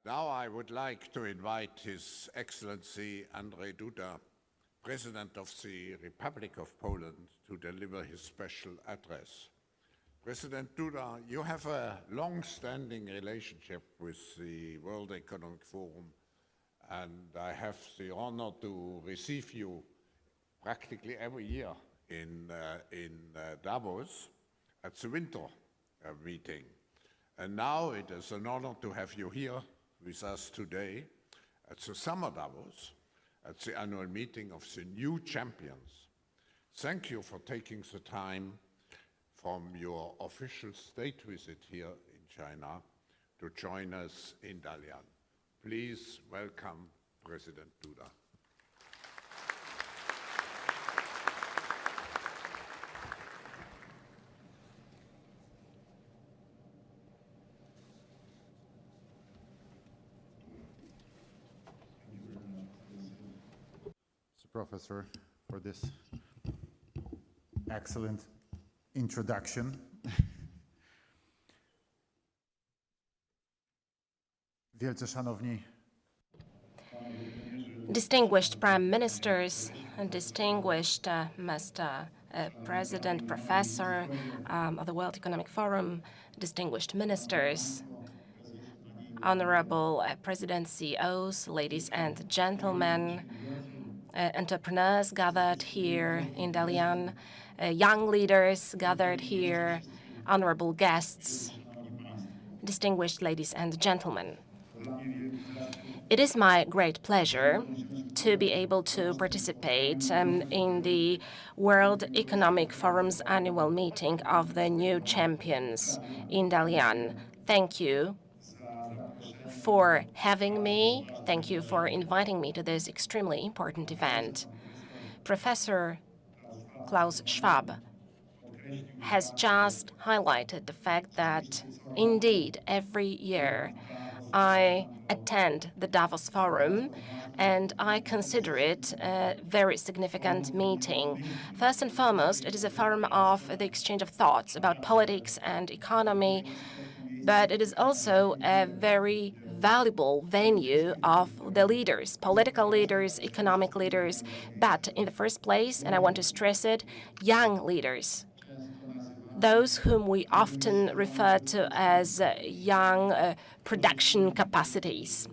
Now I would like to invite His Excellency Andrzej Duda, President of the Republic of Poland, to deliver his special address. President Duda, you have a long-standing relationship with the World Economic Forum, and I have the honor to receive you practically every year in Davos at the winter meeting. And now it is an honor to have you here with us today at the summer Davos, at the annual meeting of the new champions. Thank you for taking the time from your official state visit here in China to join us in Dalian. Please welcome President Duda. Professor, for this excellent introduction. Wielce szanowni distinguished prime ministers and distinguished Mr. President, Professor of the World Economic Forum, distinguished ministers, honorable President CEOs, ladies and gentlemen, entrepreneurs gathered here in Dalian, young leaders gathered here, honorable guests, distinguished ladies and gentlemen. It is my great pleasure to be able to participate in the World Economic Forum's annual meeting of the new champions in Dalian. Thank you for having me. Thank you for inviting me to this extremely important event. Professor Klaus Schwab has just highlighted the fact that, indeed, every year I attend the Davos Forum, and I consider it a very significant meeting. First and foremost, it is a forum of the exchange of thoughts about politics and economy, but it is also a very valuable venue of the leaders, political leaders, economic leaders, but in the first place, and I want to stress it, young leaders, those whom we often refer to as young production capacities,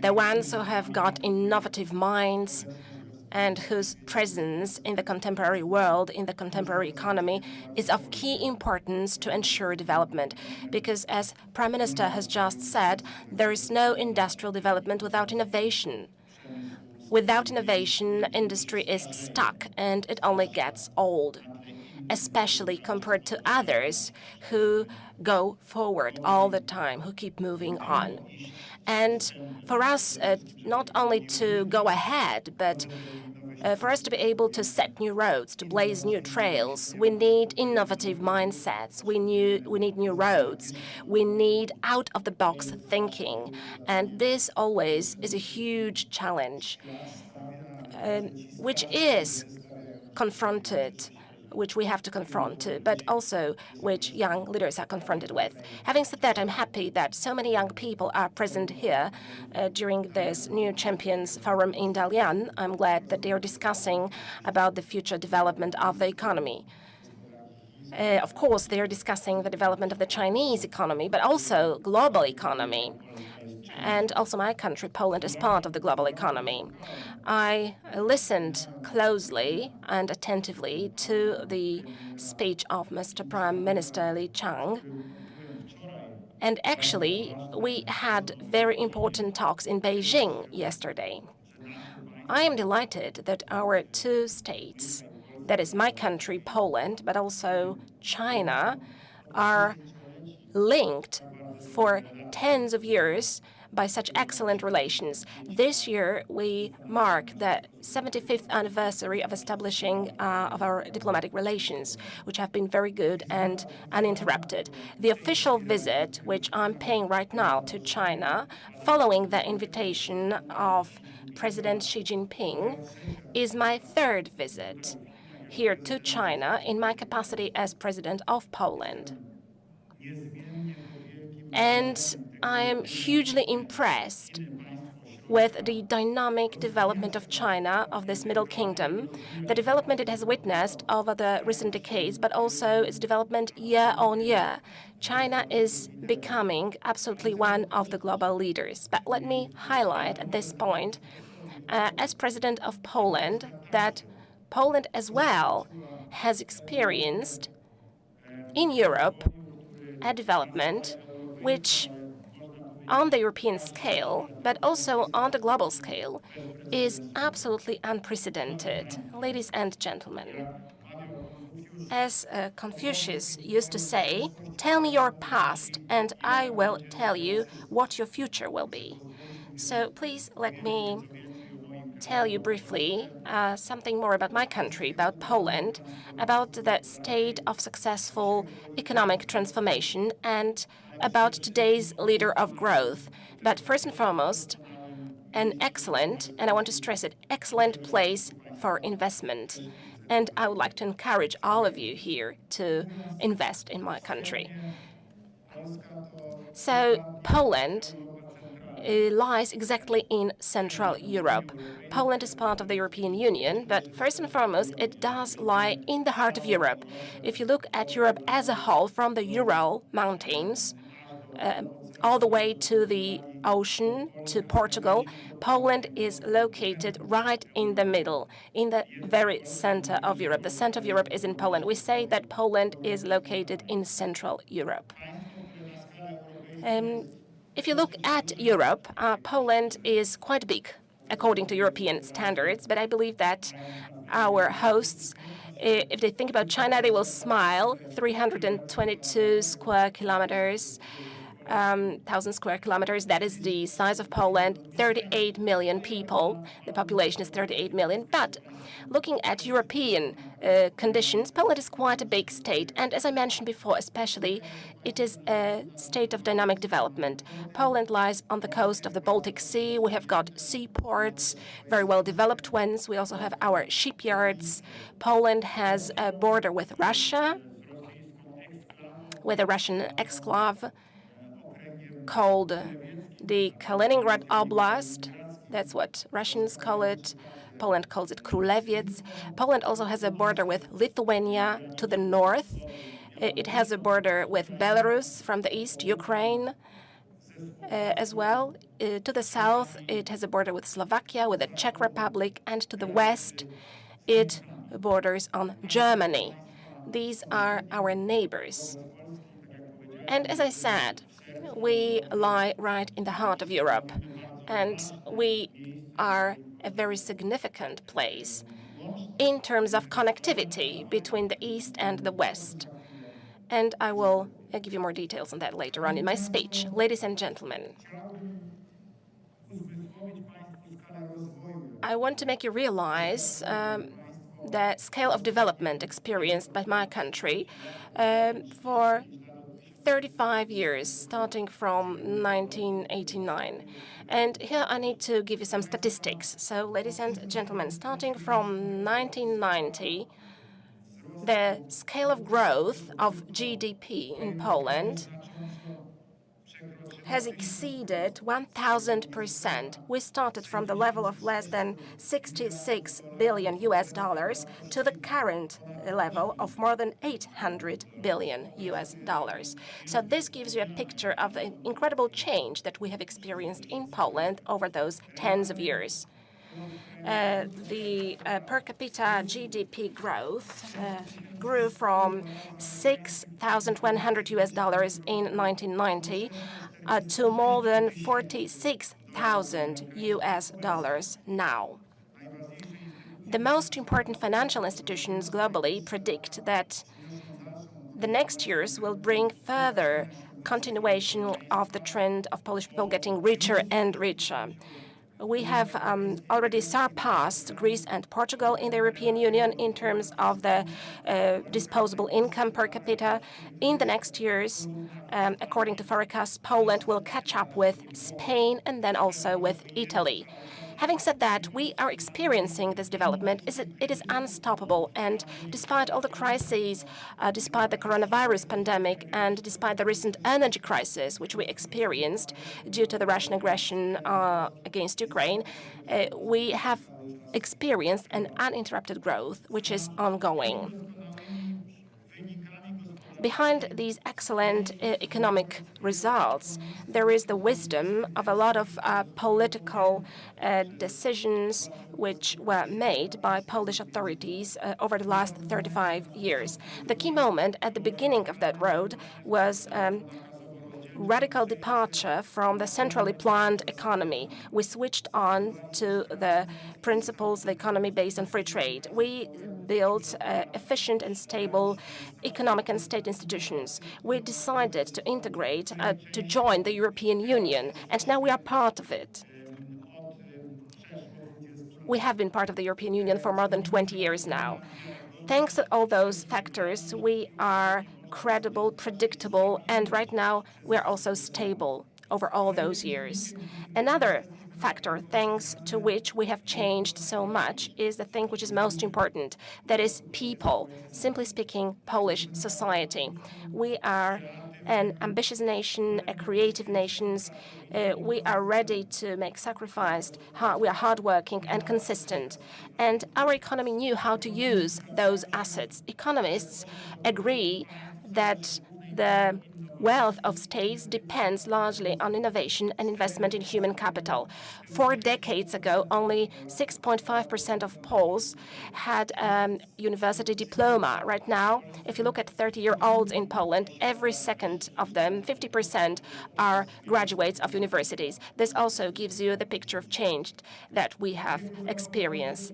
the ones who have got innovative minds and whose presence in the contemporary world, in the contemporary economy, is of key importance to ensure development. Because, as Prime Minister has just said, there is no industrial development without innovation. Without innovation, industry is stuck and it only gets old, especially compared to others who go forward all the time, who keep moving on. And for us, not only to go ahead, but for us to be able to set new roads, to blaze new trails, we need innovative mindsets, we need new roads, we need out-of-the-box thinking. And this always is a huge challenge, which we have to confront, but also which young leaders are confronted with. Having said that, I'm happy that so many young people are present here during this New Champions Forum in Dalian. I'm glad that they are discussing about the future development of the economy. Of course, they are discussing the development of the Chinese economy, but also global economy. And also my country, Poland, is part of the global economy. I listened closely and attentively to the speech of Mr. Prime Minister Li Qiang. And actually, we had very important talks in Beijing yesterday. I am delighted that our two states, that is my country, Poland, but also China, are linked for tens of years by such excellent relations. This year, we mark the 75th anniversary of establishing of our diplomatic relations, which have been very good and uninterrupted. The official visit, which I'm paying right now to China, following the invitation of President Xi Jinping, is my third visit here to China in my capacity as President of Poland. And I am hugely impressed with the dynamic development of China, of this Middle Kingdom, the development it has witnessed over the recent decades, but also its development year on year. China is becoming absolutely one of the global leaders. But let me highlight at this point, as President of Poland, that Poland as well has experienced in Europe a development which on the European scale, but also on the global scale, is absolutely unprecedented. Ladies and gentlemen, as Confucius used to say, tell me your past and I will tell you what your future will be. So please let me tell you briefly something more about my country, about Poland, about the state of successful economic transformation, and about today's leader of growth. But first and foremost, an excellent, and I want to stress it, excellent place for investment. And I would like to encourage all of you here to invest in my country. So Poland lies exactly in Central Europe. Poland is part of the European Union, but first and foremost, it does lie in the heart of Europe. If you look at Europe as a whole, from the Ural Mountains all the way to the ocean, to Portugal, Poland is located right in the middle, in the very center of Europe. The center of Europe is in Poland. We say that Poland is located in Central Europe. If you look at Europe, Poland is quite big according to European standards, but I believe that our hosts, if they think about China, they will smile. 322 square kilometers, 1,000 square kilometers. That is the size of Poland, 38 million people. The population is 38 million. But looking at European conditions, Poland is quite a big state. And as I mentioned before, especially, it is a state of dynamic development. Poland lies on the coast of the Baltic Sea. We have got seaports, very well developed ones. We also have our shipyards. Poland has a border with Russia, with a Russian exclave called the Kaliningrad Oblast. That's what Russians call it. Poland calls it Królewiec. Poland also has a border with Lithuania to the north. It has a border with Belarus from the east, Ukraine as well. To the south, it has a border with Slovakia, with the Czech Republic, and to the west, it borders on Germany. These are our neighbors. And as I said, we lie right in the heart of Europe, and we are a very significant place in terms of connectivity between the East and the West. And I will give you more details on that later on in my speech. Ladies and gentlemen, I want to make you realize the scale of development experienced by my country for 35 years, starting from 1989. And here I need to give you some statistics. So, ladies and gentlemen, starting from 1990, the scale of growth of GDP in Poland has exceeded 1,000%. We started from the level of less than 66 billion US dollars to the current level of more than 800 billion US dollars. So this gives you a picture of the incredible change that we have experienced in Poland over those tens of years. The per capita GDP growth grew from 6,100 US dollars in 1990 to more than 46,000 US dollars now. The most important financial institutions globally predict that the next years will bring further continuation of the trend of Polish people getting richer and richer. We have already surpassed Greece and Portugal in the European Union in terms of the disposable income per capita. In the next years, according to forecasts, Poland will catch up with Spain and then also with Italy. Having said that, we are experiencing this development. It is unstoppable, and despite all the crises, despite the coronavirus pandemic, and despite the recent energy crisis which we experienced due to the Russian aggression against Ukraine, we have experienced an uninterrupted growth, which is ongoing. Behind these excellent economic results, there is the wisdom of a lot of political decisions which were made by Polish authorities over the last 35 years. The key moment at the beginning of that road was radical departure from the centrally planned economy. We switched on to the principles of the economy based on free trade. We built efficient and stable economic and state institutions. We decided to integrate, to join the European Union, and now we are part of it. We have been part of the European Union for more than 20 years now. Thanks to all those factors, we are credible, predictable, and right now we are also stable over all those years. Another factor thanks to which we have changed so much is the thing which is most important, that is people, simply speaking, Polish society. We are an ambitious nation, a creative nation. We are ready to make sacrifices. We are hardworking and consistent. And our economy knew how to use those assets. Economists agree that the wealth of states depends largely on innovation and investment in human capital. 4 decades ago, only 6.5% of Poles had a university diploma. Right now, if you look at 30-year-olds in Poland, every second of them, 50%, are graduates of universities. This also gives you the picture of change that we have experienced.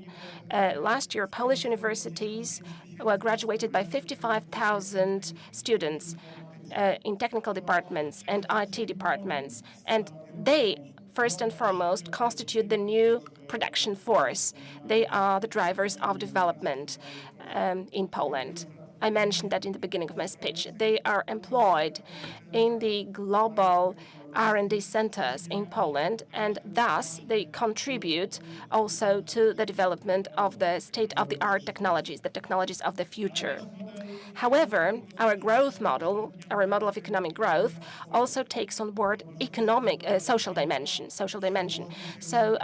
Last year, Polish universities were graduated by 55,000 students in technical departments and IT departments. And they, first and foremost, constitute the new production force. They are the drivers of development in Poland. I mentioned that in the beginning of my speech. They are employed in the global R&D centers in Poland, and thus they contribute also to the development of the state-of-the-art technologies, the technologies of the future. However, our growth model, our model of economic growth, also takes on board social dimension. So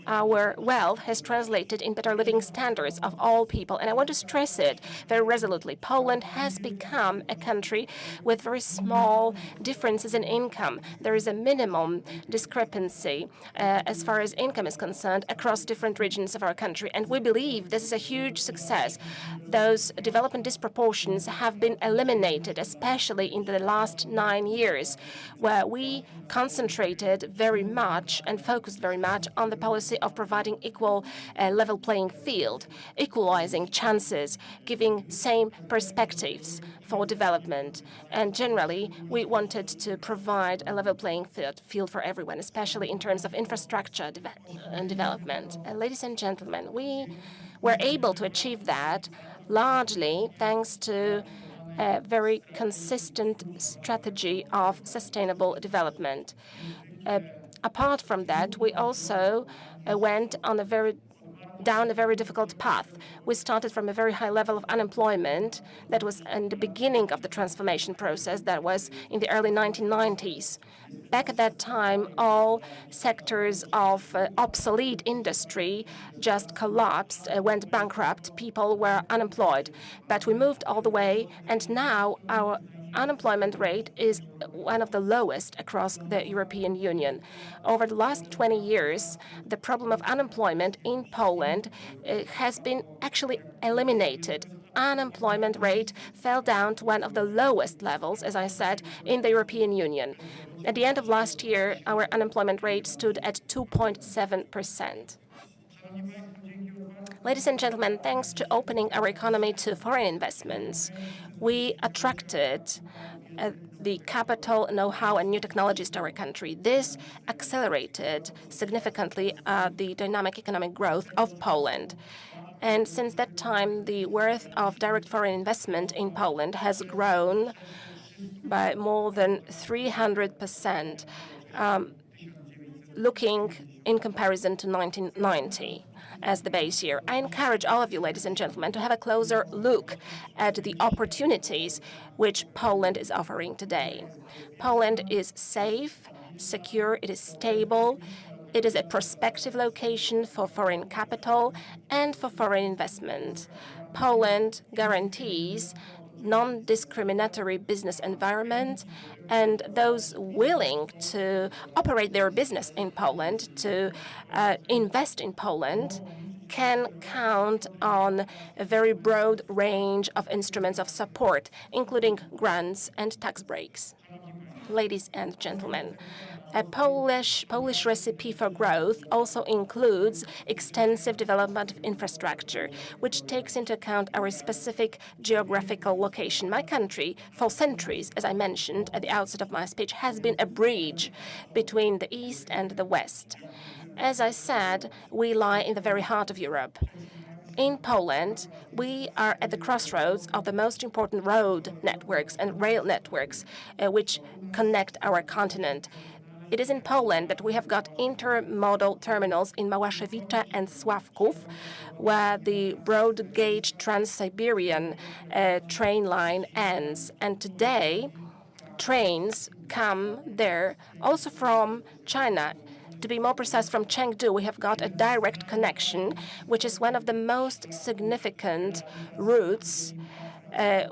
our wealth has translated in better living standards of all people, and I want to stress it very resolutely. Poland has become a country with very small differences in income. There is a minimum discrepancy as far as income is concerned across different regions of our country, and we believe this is a huge success. Those development disproportions have been eliminated, especially in the last 9 years, where we concentrated very much and focused very much on the policy of providing equal level playing field, equalizing chances, giving same perspectives for development. And generally, we wanted to provide a level playing field for everyone, especially in terms of infrastructure and development. Ladies and gentlemen, we were able to achieve that largely thanks to a very consistent strategy of sustainable development. Apart from that, we also went on down a very difficult path. We started from a very high level of unemployment that was in the beginning of the transformation process, that was in the early 1990s. Back at that time, all sectors of obsolete industry just collapsed, went bankrupt. People were unemployed. But we moved all the way, and now our unemployment rate is one of the lowest across the European Union. Over the last 20 years, the problem of unemployment in Poland has been actually eliminated. Unemployment rate fell down to one of the lowest levels, as I said, in the European Union. At the end of last year, our unemployment rate stood at 2.7%. Ladies and gentlemen, thanks to opening our economy to foreign investments, we attracted the capital, know-how, and new technologies to our country. This accelerated significantly the dynamic economic growth of Poland. And since that time, the worth of direct foreign investment in Poland has grown by more than 300%. looking in comparison to 1990 as the base year. I encourage all of you, ladies and gentlemen, to have a closer look at the opportunities which Poland is offering today. Poland is safe, secure, it is stable, it is a prospective location for foreign capital and for foreign investment. Poland guarantees non-discriminatory business environment, and those willing to operate their business in Poland, to invest in Poland, can count on a very broad range of instruments of support, including grants and tax breaks. Ladies and gentlemen, a Polish recipe for growth also includes extensive development of infrastructure, which takes into account our specific geographical location. My country, for centuries, as I mentioned at the outset of my speech, has been a bridge between the East and the West. As I said, we lie in the very heart of Europe. In Poland, we are at the crossroads of the most important road networks and rail networks which connect our continent. It is in Poland that we have got intermodal terminals in Małaszewicze and Sławków, where the broad gauge Trans-Siberian train line ends. And today, trains come there also from China. To be more precise, from Chengdu, we have got a direct connection, which is one of the most significant routes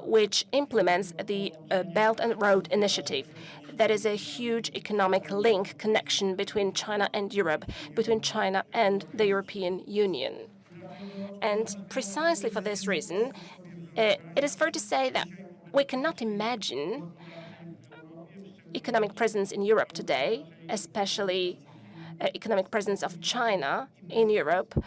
which implements the Belt and Road Initiative. That is a huge economic link connection between China and Europe, between China and the European Union. And precisely for this reason, it is fair to say that we cannot imagine economic presence in Europe today, especially economic presence of China in Europe,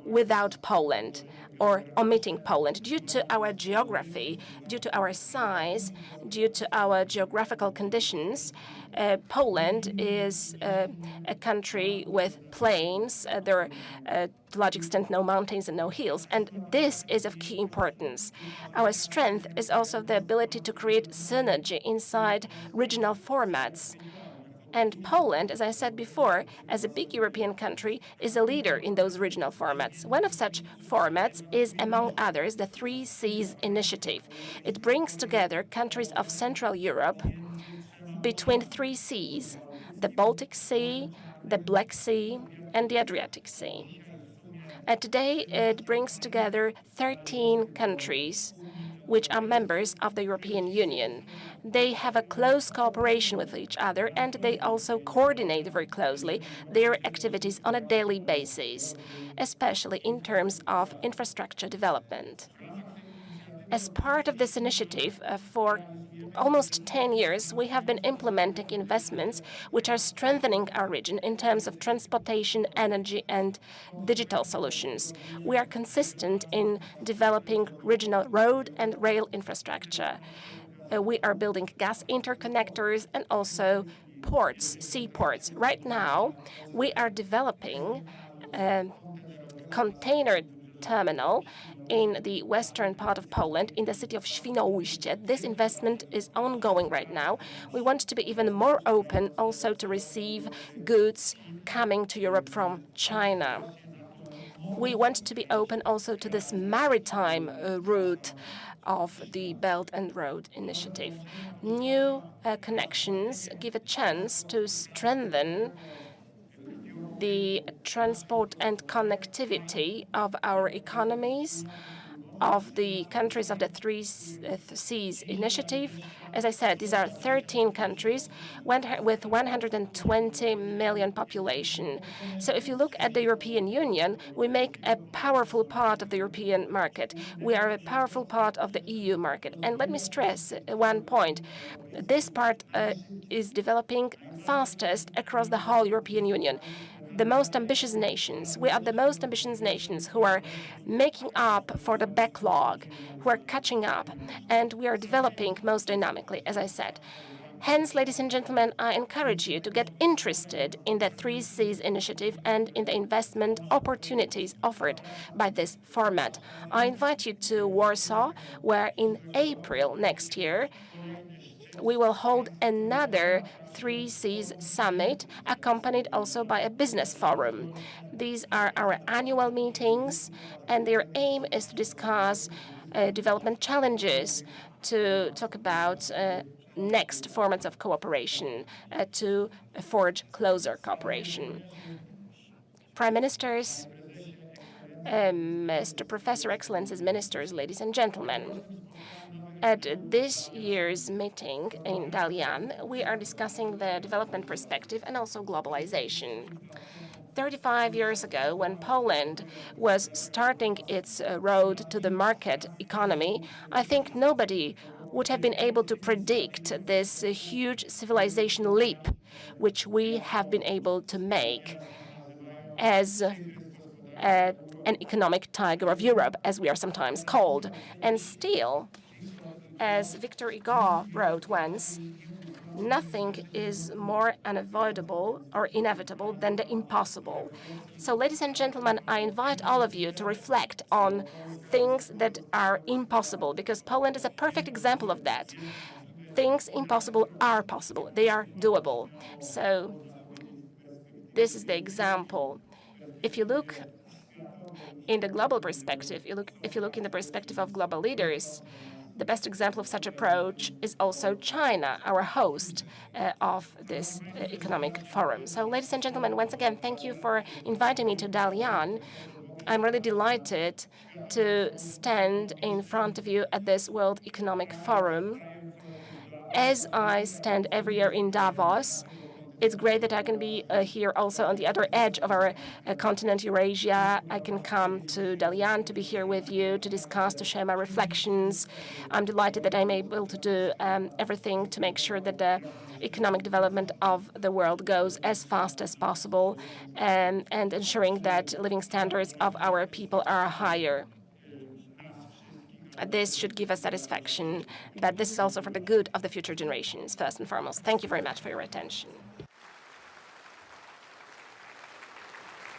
without Poland or omitting Poland. Due to our geography, due to our size, due to our geographical conditions, Poland is a country with plains. There are, to a large extent, no mountains and no hills, and this is of key importance. Our strength is also the ability to create synergy inside regional formats. And Poland, as I said before, as a big European country, is a leader in those regional formats. One of such formats is, among others, the Three Seas Initiative. It brings together countries of Central Europe between three seas: the Baltic Sea, the Black Sea, and the Adriatic Sea. And today, it brings together 13 countries which are members of the European Union. They have a close cooperation with each other, and they also coordinate very closely their activities on a daily basis, especially in terms of infrastructure development. As part of this initiative, for almost 10 years, we have been implementing investments which are strengthening our region in terms of transportation, energy, and digital solutions. We are consistent in developing regional road and rail infrastructure. We are building gas interconnectors and also ports, seaports. Right now, we are developing a container terminal in the western part of Poland, in the city of Świnoujście. This investment is ongoing right now. We want to be even more open also to receive goods coming to Europe from China. We want to be open also to this maritime route of the Belt and Road Initiative. New connections give a chance to strengthen the transport and connectivity of our economies, of the countries of the Three Seas Initiative. As I said, these are 13 countries with 120 million population. So if you look at the European Union, we make a powerful part of the European market. We are a powerful part of the EU market. And let me stress one point. This part is developing fastest across the whole European Union. The most ambitious nations. We are the most ambitious nations who are making up for the backlog, who are catching up, and we are developing most dynamically, as I said. Hence, ladies and gentlemen, I encourage you to get interested in the Three Seas Initiative and in the investment opportunities offered by this format. I invite you to Warsaw, where in April next year, we will hold another Three Seas Summit, accompanied also by a business forum. These are our annual meetings, and their aim is to discuss development challenges, to talk about next formats of cooperation, to forge closer cooperation. Prime Ministers, Mr. Professor, Excellencies, Ministers, ladies and gentlemen, at this year's meeting in Dalian, we are discussing the development perspective and also globalization. 35 years ago, when Poland was starting its road to the market economy, I think nobody would have been able to predict this huge civilization leap which we have been able to make as an economic tiger of Europe, as we are sometimes called. And still, as Victor Hugo wrote once, nothing is more unavoidable or inevitable than the impossible. So, ladies and gentlemen, I invite all of you to reflect on things that are impossible, because Poland is a perfect example of that. Things impossible are possible. They are doable. So, this is the example. If you look in the global perspective, if you look in the perspective of global leaders, the best example of such approach is also China, our host of this economic forum. So, ladies and gentlemen, once again, thank you for inviting me to Dalian. I'm really delighted to stand in front of you at this World Economic Forum. As I stand every year in Davos, it's great that I can be here also on the other edge of our continent, Eurasia. I can come to Dalian to be here with you, to discuss, to share my reflections. I'm delighted that I'm able to do everything to make sure that the economic development of the world goes as fast as possible, and ensuring that living standards of our people are higher. This should give us satisfaction, but this is also for the good of the future generations, first and foremost. Thank you very much for your attention.